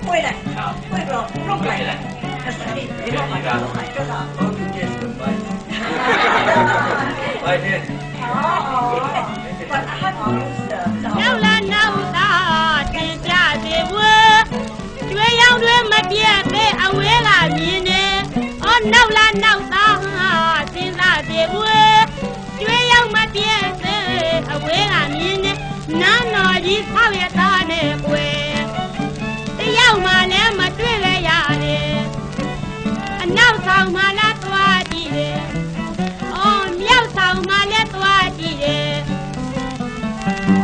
会来，会不弄来了，他是你，你把它弄来多少？拜天。哦，管他好意思的。闹啦闹啦，天下的我，这样对没别被阿为了你呢。哦，闹啦闹啦，天下的我，这样没别被阿为了你呢。那哪里草也大呢贵，这要嘛来嘛对了呀的，闹草嘛来多的。哦，苗草嘛来多的，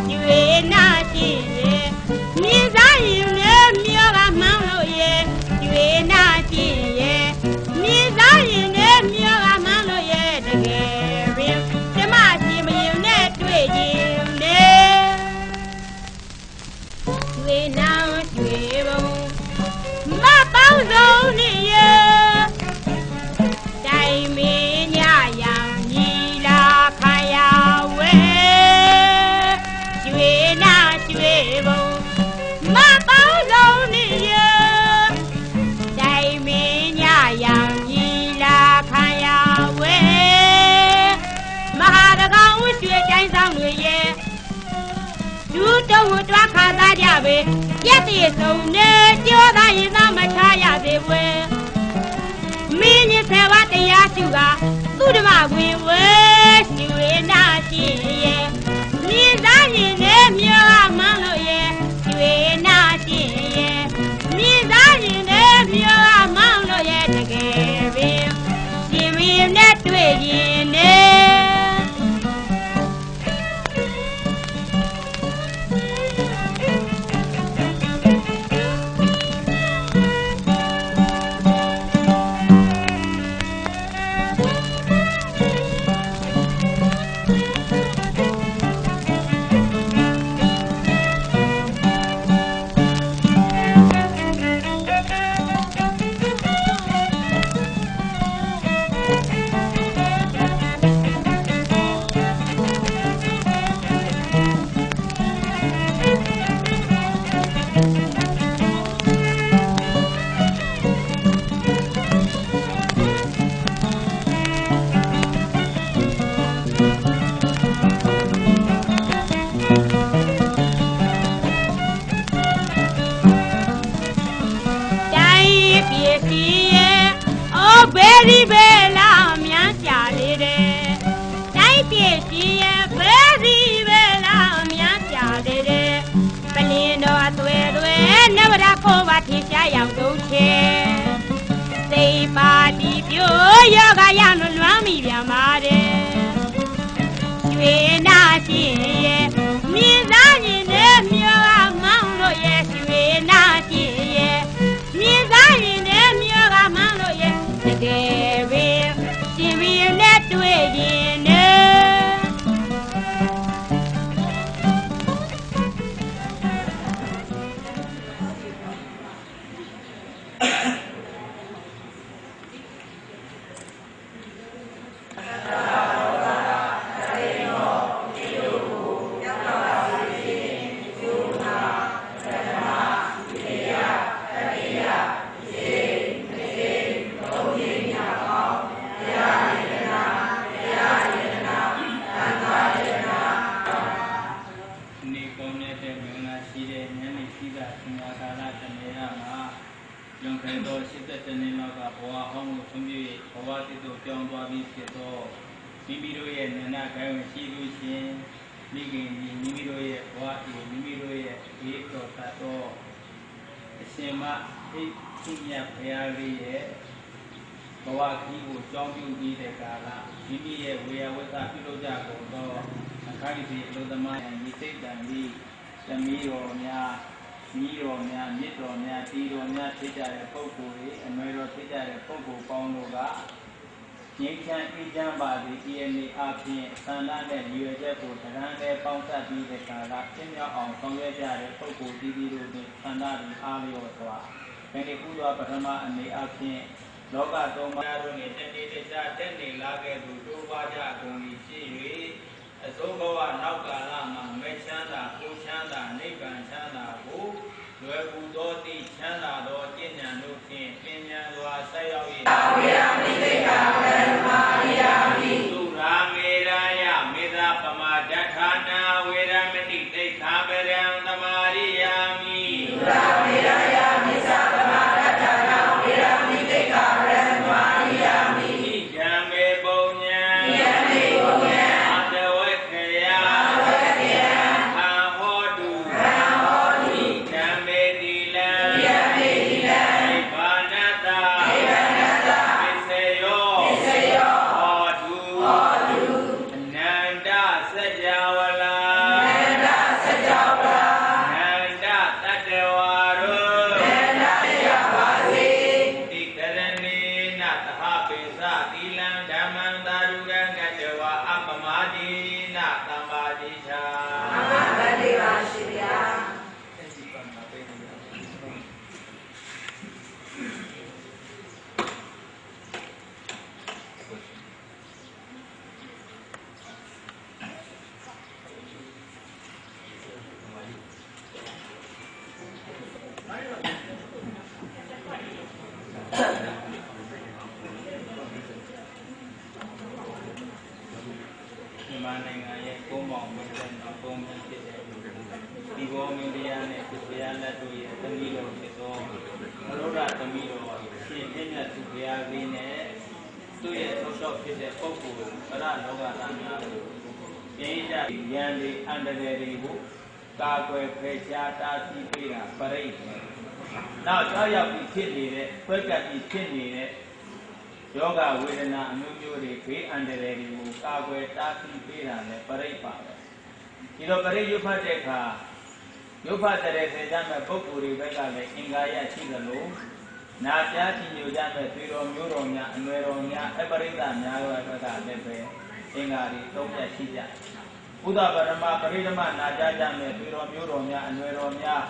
因为那些你咋有那苗啊忙了耶？因为那些你咋有那苗啊忙了耶？这个人什么事没有那对劲呢？因为那对不，马包肉的耶。我抓看大家呗，也得送呢，叫他一咱们茶呀得问。每年才娃的呀修啊，都这么问问，修为那些耶，你咋人呢苗啊忙了耶？修为那些耶，你咋人呢苗啊忙了耶？这个人，修为那对人呢？လောကသုံးပါးတို့နှင့်တနေ့တခြားတက်နေလာခဲ့သူတိုးပွားကြကုန်၏ဖြစ်၍အစိုးဘဝနောက်ကာလမှာမဲ့ချမ်းသာကိုချမ်းသာနိဗ္ဗာန်ချမ်းသာကို လွယ်ကူသောတိချမ်းသာသောကျင့်ဉာဏ်တို့ဖြင့်ပညာစွာဆက်ရောက်၏ဝေယမိသိက္ခာပရမာရိယာမိသုရာမေရာယမေသာပမာဒဋ္ဌာနာဝေရမတိသိက္ခာပရံသမာရိယာမိသုရာမေရာယမေသာပမာဒဋ္ဌာနာဝေရမတိသိက္ခာပရံသမာရိယာမိဣဒံမေပုံညံဣဒံမေပုံညံအတဝေခယအတဝေခယခံဟောတုခံဟောတုဣဒံမေတိလံဣဒံမေတိလံနိဗ္ဗာနတနိဗ္ဗာနတပစ္စယောပစ္စယောဟောတုဟောတုအနန္တစัจ java လာအနန္တစัจ java လာအနန္တတတ္တဝါရောအနန္တရပါစေတိကရဏေနသဟပိသတိလံဓမ္မံသာရုကံကတဝါအပမတိနသမ္ပါတိချာအမှန်ပါတိပါရှိဗျာမြန်မာနိုင်ငံရဲ့ကုန်းပေါင်းမြို့တဲ့နောက်ကုန်းကြီးဖြစ်တဲ့ဒီဘောမင်းတရားနဲ့သူဘုရားလက်တို့ရဲ့သမီးတော်ဖြစ်သောမလောရသမီးတော်ရှင်ပြည့်ညတ်သူဘုရားလေးနဲ့သူ့ရဲ့ဆောက်ရှောက်ဖြစ်တဲ့ပုဂ္ဂိုလ်ပရလောကသားများကိုပြင်းကြရန်လေးအန္တရာယ်တွေကိုကာကွယ်ဖယ်ရှားတားဆီးပေးတာပရိတ်နောက်ကြောက်ရောက်ပြီးဖြစ်နေတဲ့ဖွက်ကပ်ပြီးဖြစ်နေတဲ့ယောဂဝေဒနာအမျိုးမျိုးတွေဘေးအန္တရာယ်တွေကိုကာကွယ်တားဆီးပေးတာနဲ့ပရိတ်ပါပဲဒီတော့ပရိတ်ရွတ်ဖတ်တဲ့အခါရွတ်ဖတ်တဲ့စေကြမဲ့ပုဂ္ဂိုလ်တွေဘက်ကလည်းအင်္ဂါရရှိသလိုနာပြားကြည်ညိုကြမဲ့သေတော်မျိုးတော်များအနွယ်တော်များအပရိသများရောဘက်ကလည်းပဲအင်္ဂါတွေသုံးချက်ရှိကြဘုဒ္ဓဗရမပရိဓမနာကြကြမဲ့သေတော်မျိုးတော်များအနွယ်တော်များ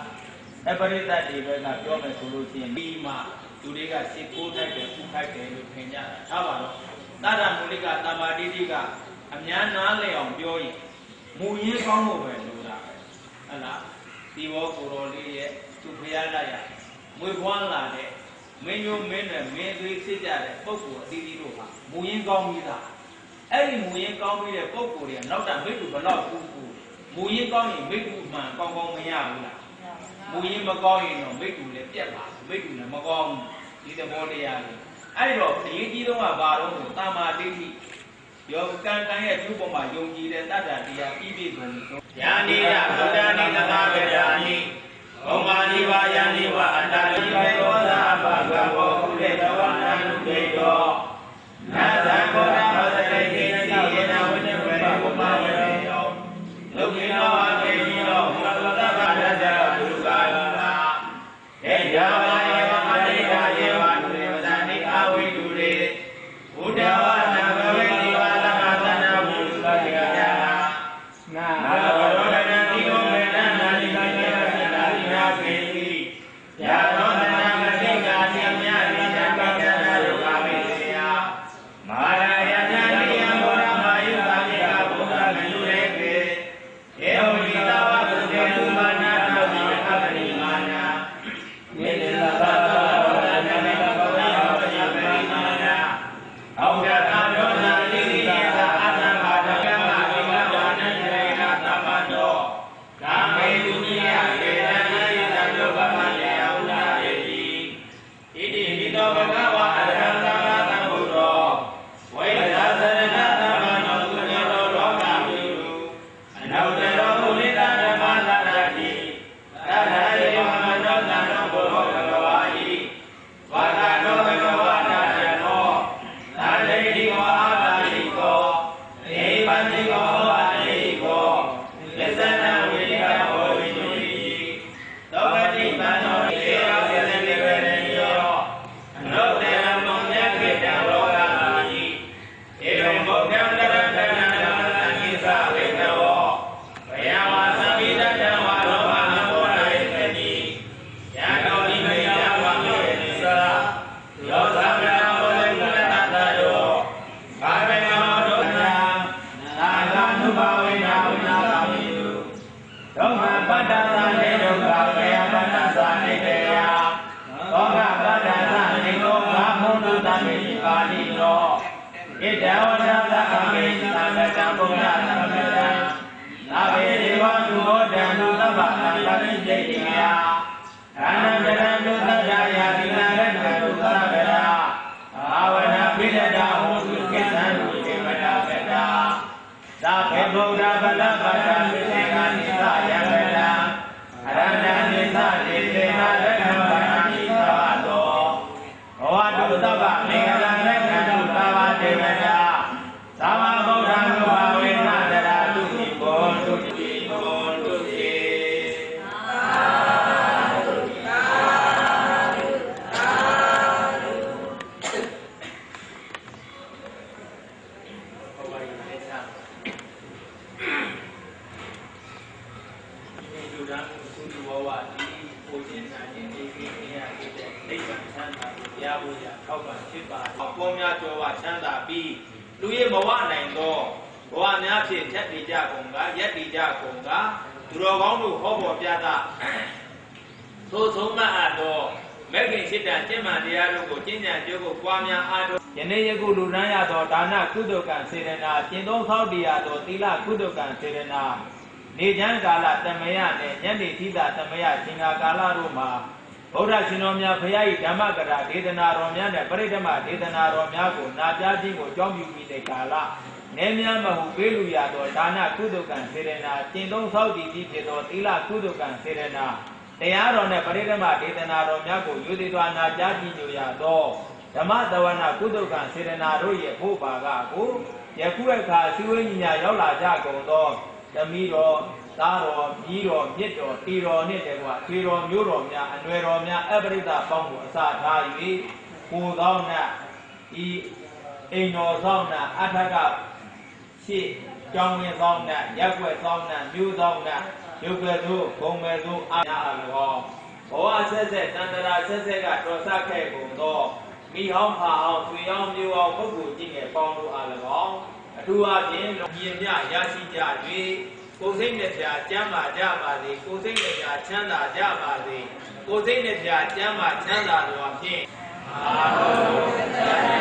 အပရိသတွေဘက်ကပြောမယ်ဆိုလို့ရှိရင်ဒီမှာလူတွေကစိတ်ကိုးတတ်တယ်ဥခိုက်တယ်လို့ထင်ကြတာထားပါတော့သတ္တမူလိကတမ္မာတိတိကအများနားလည်အောင်ပြောရင်မူရင်းကောင်းဖို့ပဲလိုတာပဲဟဲ့လားဒီဘောကိုတော်လေးရဲ့သူဖျားလိုက်ရမွေးဖွားလာတဲ့မင်းမျိုးမင်းတွေမင်းသွေးစစ်ကြတဲ့ပုဂ္ဂိုလ်အသီးသီးတို့ဟာမူရင်းကောင်းပြီးသားအဲ့ဒီမူရင်းကောင်းပြီးတဲ့ပုဂ္ဂိုလ်တွေကနောက်တာမိတ္တူဘလောက်ကူမူရင်းကောင်းရင်မိတ္တူမှန်ကောင်းကောင်းမရဘူးလားမူရင်းမကောင်းရင်တော့မိတ္တူလည်းပြက်ပါမိတ္တူလည်းမကောင်းဒီသဘောတရားလေးအဲ့တော့အရေးကြီးဆုံးကဘာလို့လဲတာမာတိတိယောကံကံရဲ့ပြုပေါ်မှာယုံကြည်တဲ့တတ္တတရားပြည့်ပြည့်စုံစုံယာနိယဗုဒ္ဓနိသမာဝေယာနိဘောမာနိဝါယာနိဝါအတ္တလိဝေသောသာဘာဂဝောကုလေတဝနံဒေတောနာသံဘောဓမောသတိတိတိယေနဝိနဝေဘုမာဝေယောလုကိနောဝကေယိနောဘုရားသဗ္ဗဗဒ္ဒရာဒုက္ခာနာဧယဝါယေဝမတိကာယေဝနုရေဝဇာနိအာဝိတုရေဘုဒ္ဓဝါနဘဝေနိဝါလမသနာဘုရားတိကာယာနာဘောရဏတိကိုမေနနာနိကာယေဝနာတိနာခေတိယာရော ချမ်းသာကိုရဖို့ရထောက်ပံ့ဖြစ်ပါပေါ်များကြောဝချမ်းသာပြီးလူရဲ့ဘဝနိုင်သောဘဝများဖြင့်ထက်တည်ကြကုန်ကရက်တည်ကြကုန်ကသူတော်ကောင်းတို့ဟောပေါ်ပြတာသို့ဆုံးမအပ်သောမဂ္ဂင်7 တန်ကျင့်မှန်တရားတို့ကိုကျင့်ကြံကြိုးကိုပွားများအားထုတ်ယနေ့ယခုလူရန်ရသောဒါနကုသိုလ်ကံစေတနာကျင့်သုံးသောက်တရားသောသီလကုသိုလ်ကံစေတနာနေချမ်းကာလတမယနဲ့ညနေသီတာတမယရှင်ကာကာလတို့မှာဗုဒ္ဓရှင်တော်များဖရာ၏ဓမ္မကရာဒေသနာတော်များနဲ့ပရိဓမ္မဒေသနာတော်များကိုနာကြားခြင်းကိုကြောင်းပြုပြီးတဲ့ကာလနေမြမဟုပေးလူရသောဒါနကုသိုလ်ကံစေတနာကျင့်သုံးသောက်တည်ပြီးဖြစ်သောသီလကုသိုလ်ကံစေတနာတရားတော်နဲ့ပရိဓမ္မဒေသနာတော်များကိုယူသည်စွာနာကြားကြည်ညိုရသောဓမ္မသဝနာကုသိုလ်ကံစေတနာတို့ရဲ့ဘုဘာကကိုယခုအခါအစည်းအဝေးညီညာရောက်လာကြကုန်သောသမီးတော်သားတော်မြီးတော်မြစ်တော်တီတော်နှင့်တကွာထေတော်မျိုးတော်များအနွယ်တော်များအပရိသပေါင်းကိုအစာထား၍ကိုသောနတ်ဤအိမ်တော်သောနတ်အထက်ကရှိကြောင်းဝင်သောနတ်ရက်ွက်သောနတ်မျိုးသောနတ်ရုပ်ကဲ့သို့ဂုံမဲ့သို့အားအားလောဘဝဆက်ဆက်တန်တရာဆက်ဆက်ကတော်ဆက်ခဲ့ကုန်သောမိဟောင်းဖာအောင်ဆွေအောင်မျိုးအောင်ပုဂ္ဂိုလ်ကြီးငယ်ပေါင်းတို့အား၎င်းအထူးအဖြင့်လူကြီးများရရှိကြ၍ကိုယ်စိတ်နဲ့ဖြာကျမ်းမာကြပါစေကိုယ်စိတ်နဲ့ဖြာချမ်းသာကြပါစေကိုယ်စိတ်နဲ့ဖြာကျမ်းမာချမ်းသာတော်ဖြင့်အာဟု